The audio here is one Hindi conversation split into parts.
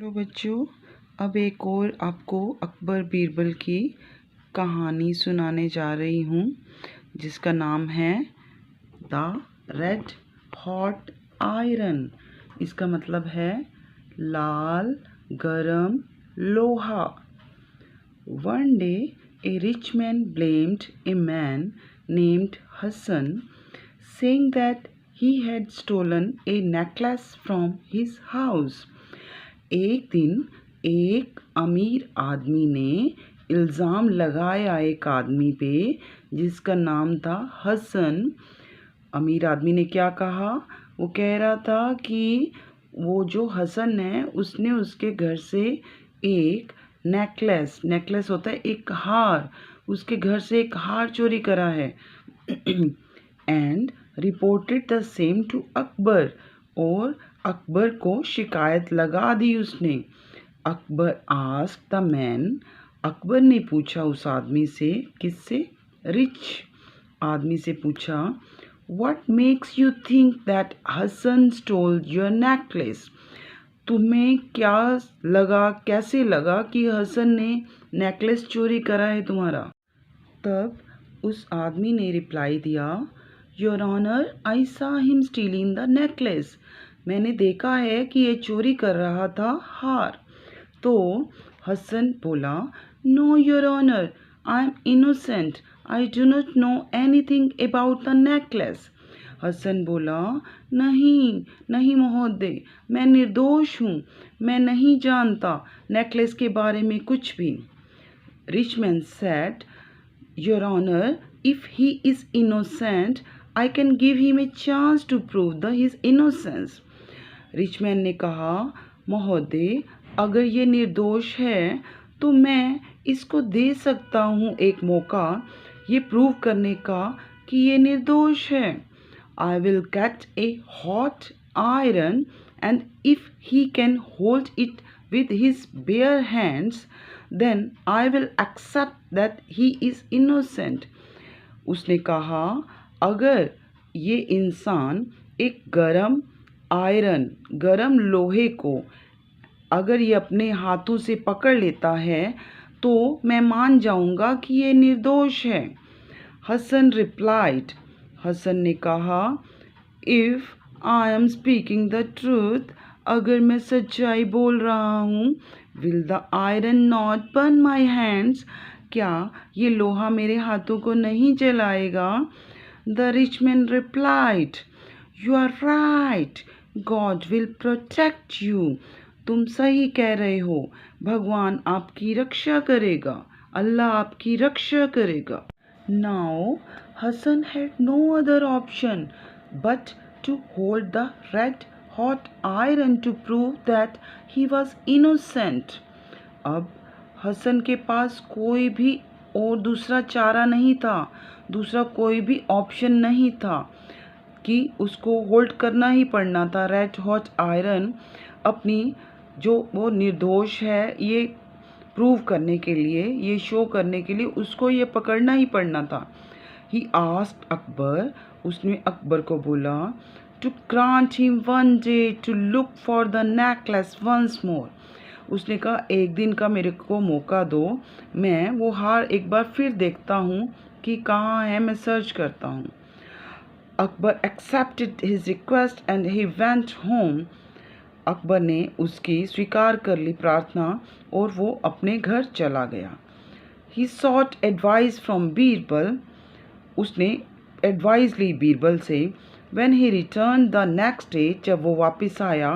हेलो बच्चों, अब एक और आपको अकबर बीरबल की कहानी सुनाने जा रही हूँ जिसका नाम है द रेड हॉट आयरन। इसका मतलब है लाल गरम लोहा। One day a rich man blamed a man named Hassan, saying that he had stolen a necklace from his house. एक दिन एक अमीर आदमी ने इल्ज़ाम लगाया एक आदमी पे जिसका नाम था हसन। अमीर आदमी ने क्या कहा? वो कह रहा था कि वो जो हसन है उसने उसके घर से एक नेकलेस होता है एक हार, उसके घर से एक हार चोरी करा है। And reported the same to Akbar, और अकबर को शिकायत लगा दी उसने। Akbar asked the man, Akbar ने पूछा उस आदमी से, किससे? रिच आदमी से पूछा, what makes you think that Hasan stole your necklace? तुम्हें क्या लगा, कैसे लगा कि हसन ने नेकलेस चोरी करा है तुम्हारा? तब उस आदमी ने रिप्लाई दिया, योर ऑनर, आई सा हिम स्टीलिंग द नेकलेस। मैंने देखा है कि ये चोरी कर रहा था हार। तो हसन बोला, no your honour, I am innocent, I do not know anything about the necklace. Hasan बोला, नहीं महोदय, मैं निर्दोष हूँ, मैं नहीं जानता नेकलेस के बारे में कुछ भी। Rich man said, your honour, if he is innocent I can give him a chance to prove his innocence. Rich man ने कहा, महोदय, अगर ये निर्दोष है तो मैं इसको दे सकता हूँ एक मौका ये प्रूव करने का कि ये निर्दोष है। I will get a hot iron, and if he can hold it with his bare hands, then I will accept that he is innocent. उसने कहा, अगर ये इंसान एक गरम लोहे को अगर ये अपने हाथों से पकड़ लेता है तो मैं मान जाऊंगा कि ये निर्दोष है। हसन रिप्लाइड, हसन ने कहा, if I am speaking the truth, अगर मैं सच्चाई बोल रहा हूँ, will the iron not burn my hands, क्या ये लोहा मेरे हाथों को नहीं जलाएगा? The rich man replied, you are right, God will protect you. तुम सही कह रहे हो, भगवान आपकी रक्षा करेगा, अल्लाह आपकी रक्षा करेगा। Now Hassan had no other option but to hold the red hot iron to prove that he was innocent. अब हसन के पास कोई भी और दूसरा चारा नहीं था, दूसरा कोई भी ऑप्शन नहीं था कि उसको होल्ड करना ही पड़ना था रेड हॉट आयरन, अपनी जो वो निर्दोष है ये प्रूव करने के लिए, ये शो करने के लिए उसको ये पकड़ना ही पड़ना था। ही आस्क्ड अकबर, उसने अकबर को बोला, to grant him one day to look for the necklace once more. उसने कहा, एक दिन का मेरे को मौका दो, मैं वो हार एक बार फिर देखता हूँ कि कहाँ है, मैं सर्च करता हूँ। Akbar accepted his request and he went home. Akbar ने उसकी स्वीकार कर ली प्रार्थना और वो अपने घर चला गया। ही सॉट एडवाइस फ्रॉम बीरबल, उसने एडवाइस ली बीरबल से। When he return the next day, जब वो वापस आया,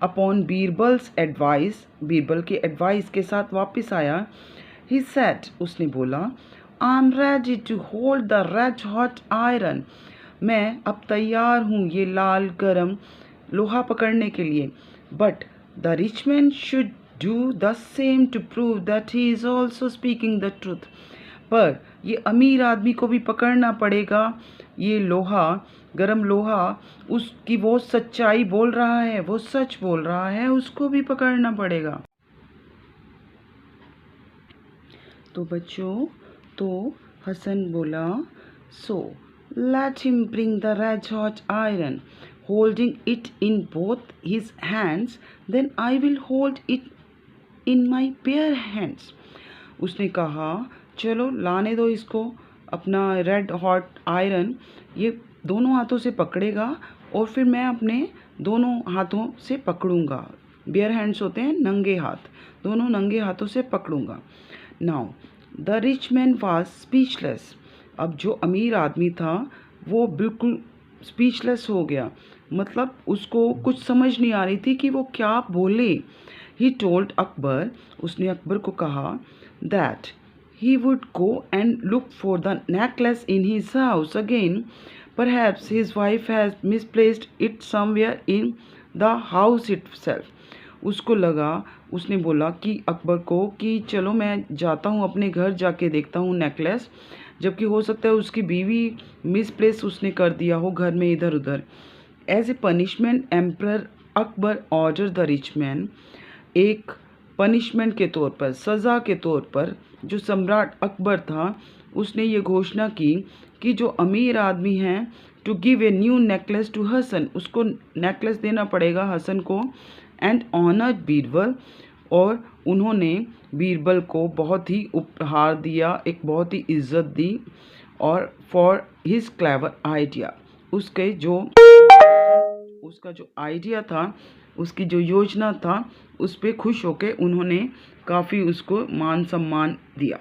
अपॉन बीरबल्स एडवाइस, बीरबल के एडवाइस के साथ वापस आया, ही सेड, उसने बोला, I am ready to hold the red hot iron, मैं अब तैयार हूँ ये लाल गरम लोहा पकड़ने के लिए। But the rich man should do the same to prove that he is also speaking the truth. पर ये अमीर आदमी को भी पकड़ना पड़ेगा, ये लोहा, गरम लोहा, उसकी वो सच्चाई बोल रहा है, वो सच बोल रहा है, उसको भी पकड़ना पड़ेगा। तो बच्चों, तो हसन बोला, सो let him bring the red hot iron. holding it in both his hands, then I will hold it in my bare hands. उसने कहा चलो लाने दो इसको, अपना रेड हॉट आयरन ये दोनों हाथों से पकड़ेगा और फिर मैं अपने दोनों हाथों से पकड़ूंगा। बेयर हैंड्स होते हैं नंगे हाथ, दोनों नंगे हाथों से पकड़ूंगा। Now the rich man was speechless. अब जो अमीर आदमी था वो बिल्कुल स्पीचलेस हो गया, मतलब उसको कुछ समझ नहीं आ रही थी कि वो क्या बोले। ही टोल्ड अकबर, उसने अकबर को कहा that he would go and look for the necklace in his house again. Perhaps his wife has misplaced it somewhere in the house itself. उसको लगा, उसने बोला कि अकबर को कि चलो मैं जाता हूँ अपने घर जाके देखता हूँ नेकलेस, जबकि हो सकता है उसकी बीवी मिसप्लेस उसने कर दिया हो घर में इधर उधर। As a punishment emperor Akbar order the rich man, एक पनिशमेंट के तौर पर, सज़ा के तौर पर जो सम्राट अकबर था उसने ये घोषणा की कि जो अमीर आदमी हैं to give a new necklace to Hasan, उसको नेकलेस देना पड़ेगा हसन को। एंड ऑनर बीरबल, और उन्होंने बीरबल को बहुत ही उपहार दिया, एक बहुत ही इज्जत दी। और फॉर हिज क्लेवर आइडिया, उसका जो आइडिया था, उसकी जो योजना था, उस पर खुश होकर उन्होंने काफ़ी उसको मान सम्मान दिया।